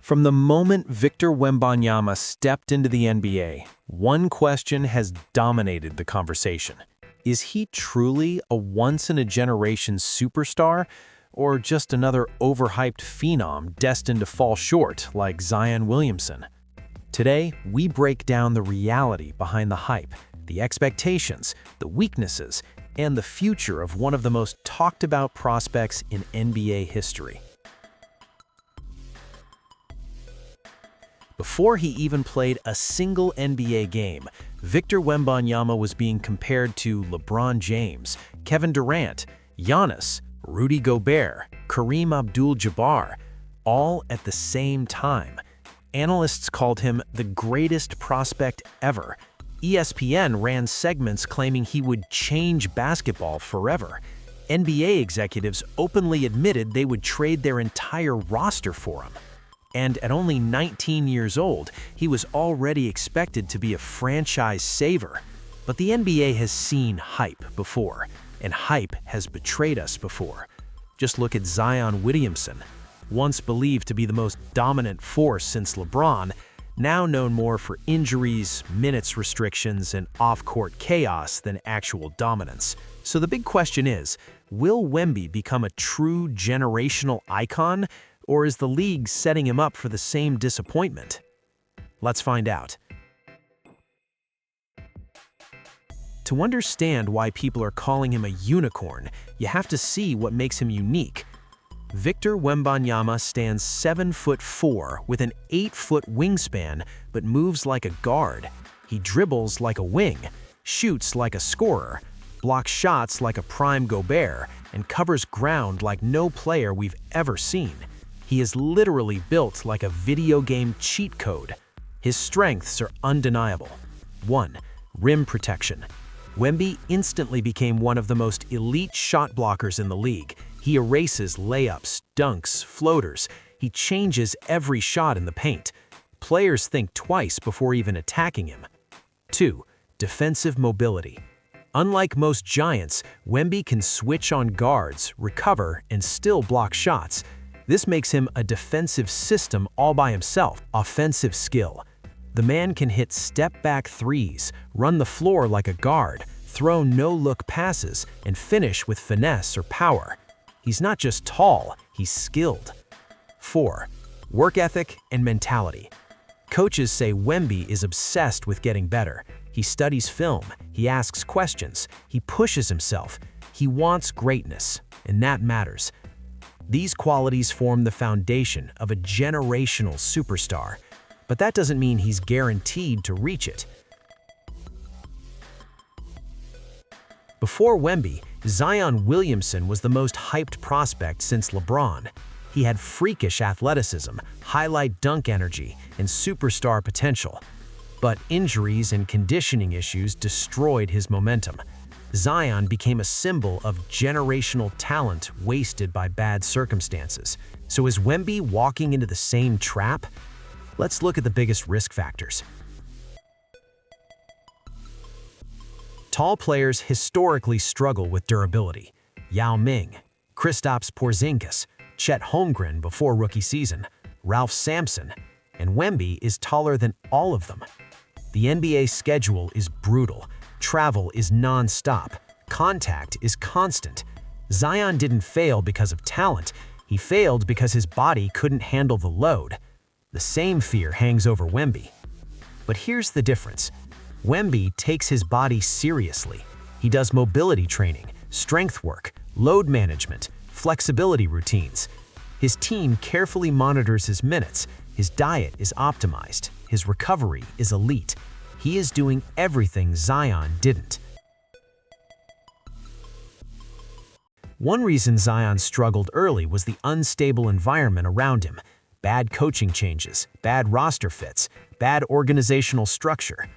From the moment Victor Wembanyama stepped into the NBA, one question has dominated the conversation. Is he truly a once-in-a-generation superstar, or just another overhyped phenom destined to fall short like Zion Williamson? Today, we break down the reality behind the hype, the expectations, the weaknesses, and the future of one of the most talked-about prospects in NBA history. Before he even played a single NBA game, Victor Wembanyama was being compared to LeBron James, Kevin Durant, Giannis, Rudy Gobert, Kareem Abdul-Jabbar, all at the same time. Analysts called him the greatest prospect ever. ESPN ran segments claiming he would change basketball forever. NBA executives openly admitted they would trade their entire roster for him. And at only 19 years old, he was already expected to be a franchise saver. But the NBA has seen hype before, and hype has betrayed us before. Just look at Zion Williamson, once believed to be the most dominant force since LeBron, now known more for injuries, minutes restrictions, and off-court chaos than actual dominance. So the big question is, will Wemby become a true generational icon, or is the league setting him up for the same disappointment? Let's find out. To understand why people are calling him a unicorn, you have to see what makes him unique. Victor Wembanyama stands 7'4" with an 8-foot wingspan, but moves like a guard. He dribbles like a wing, shoots like a scorer, blocks shots like a prime Gobert, and covers ground like no player we've ever seen. He is literally built like a video game cheat code. His strengths are undeniable. 1. Rim protection. Wemby instantly became one of the most elite shot blockers in the league. He erases layups, dunks, floaters. He changes every shot in the paint. Players think twice before even attacking him. 2. Defensive mobility. Unlike most giants, Wemby can switch on guards, recover, and still block shots. This makes him a defensive system all by himself. Offensive skill. The man can hit step-back threes, run the floor like a guard, throw no-look passes, and finish with finesse or power. He's not just tall, he's skilled. 4. Work ethic and mentality. Coaches say Wemby is obsessed with getting better. He studies film, he asks questions, he pushes himself. He wants greatness, and that matters. These qualities form the foundation of a generational superstar, but that doesn't mean he's guaranteed to reach it. Before Wemby, Zion Williamson was the most hyped prospect since LeBron. He had freakish athleticism, highlight dunk energy, and superstar potential. But injuries and conditioning issues destroyed his momentum. Zion became a symbol of generational talent wasted by bad circumstances. So is Wemby walking into the same trap? Let's look at the biggest risk factors. Tall players historically struggle with durability. Yao Ming, Kristaps Porzingis, Chet Holmgren before rookie season, Ralph Sampson, and Wemby is taller than all of them. The NBA schedule is brutal. Travel is non-stop. Contact is constant. Zion didn't fail because of talent. He failed because his body couldn't handle the load. The same fear hangs over Wemby. But here's the difference. Wemby takes his body seriously. He does mobility training, strength work, load management, flexibility routines. His team carefully monitors his minutes. His diet is optimized. His recovery is elite. He is doing everything Zion didn't. One reason Zion struggled early was the unstable environment around him. Bad coaching changes, bad roster fits, bad organizational structure.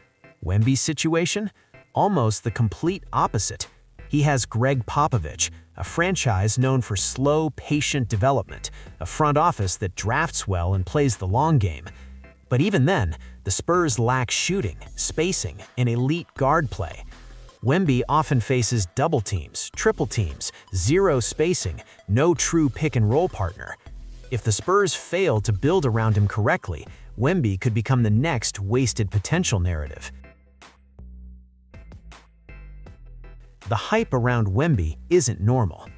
Wemby's situation? Almost the complete opposite. He has Greg Popovich, a franchise known for slow, patient development, a front office that drafts well and plays the long game. But even then, the Spurs lack shooting, spacing, and elite guard play. Wemby often faces double teams, triple teams, zero spacing, no true pick-and-roll partner. If the Spurs fail to build around him correctly, Wemby could become the next wasted potential narrative. The hype around Wemby isn't normal.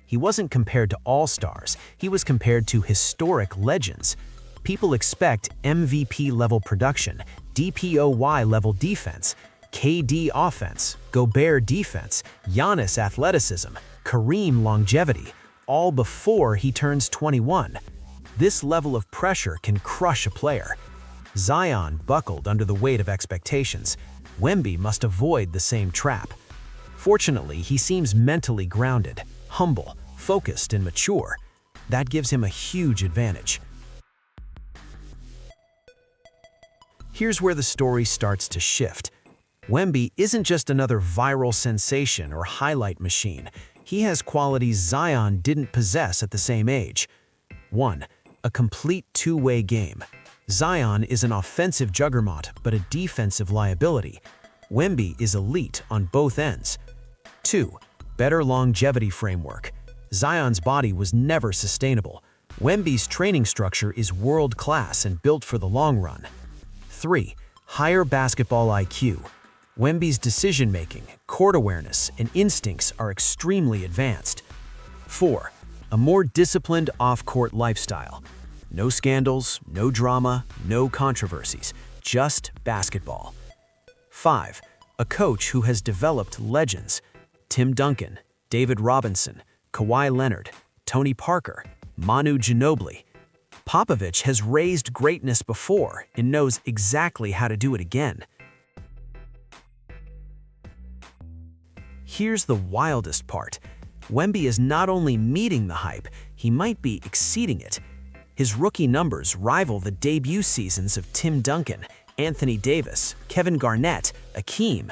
He wasn't compared to all-stars, he was compared to historic legends. People expect MVP-level production, DPOY-level defense, KD offense, Gobert defense, Giannis athleticism, Kareem longevity, all before he turns 21. This level of pressure can crush a player. Zion buckled under the weight of expectations. Wemby must avoid the same trap. Fortunately, he seems mentally grounded, humble, focused, and mature. That gives him a huge advantage. Here's where the story starts to shift. Wemby isn't just another viral sensation or highlight machine. He has qualities Zion didn't possess at the same age. 1. A complete two-way game. Zion is an offensive juggernaut, but a defensive liability. Wemby is elite on both ends. 2. Better longevity framework. Zion's body was never sustainable. Wemby's training structure is world-class and built for the long run. 3. Higher basketball IQ. Wemby's decision-making, court awareness, and instincts are extremely advanced. 4. A more disciplined off-court lifestyle. No scandals, no drama, no controversies, just basketball. 5. A coach who has developed legends. Tim Duncan, David Robinson, Kawhi Leonard, Tony Parker, Manu Ginobili. Popovich has raised greatness before and knows exactly how to do it again. Here's the wildest part. Wemby is not only meeting the hype, he might be exceeding it. His rookie numbers rival the debut seasons of Tim Duncan, Anthony Davis, Kevin Garnett, Akeem.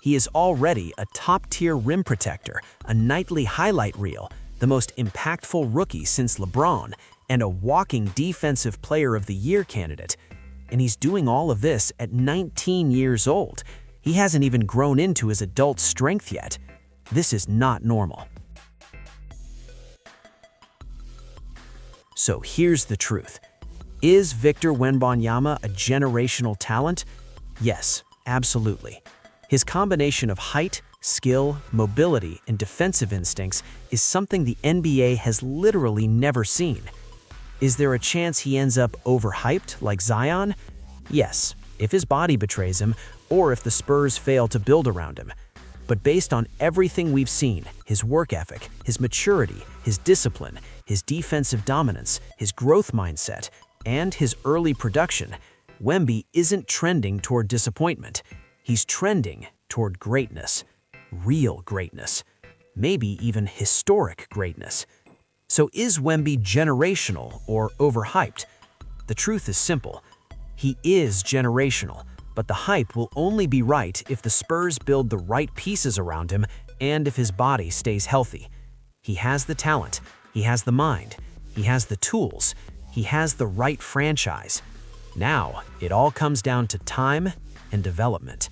He is already a top-tier rim protector, a nightly highlight reel, the most impactful rookie since LeBron, and a walking Defensive Player of the Year candidate. And he's doing all of this at 19 years old. He hasn't even grown into his adult strength yet. This is not normal. So here's the truth. Is Victor Wembanyama a generational talent? Yes, absolutely. His combination of height, skill, mobility, and defensive instincts is something the NBA has literally never seen. Is there a chance he ends up overhyped like Zion? Yes, if his body betrays him or if the Spurs fail to build around him. But based on everything we've seen, his work ethic, his maturity, his discipline, his defensive dominance, his growth mindset, and his early production, Wemby isn't trending toward disappointment. He's trending toward greatness, real greatness, maybe even historic greatness. So is Wemby generational or overhyped? The truth is simple. He is generational, but the hype will only be right if the Spurs build the right pieces around him and if his body stays healthy. He has the talent, he has the mind, he has the tools, he has the right franchise. Now, it all comes down to time and development.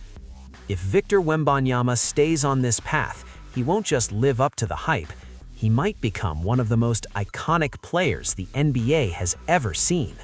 If Victor Wembanyama stays on this path, he won't just live up to the hype, he might become one of the most iconic players the NBA has ever seen.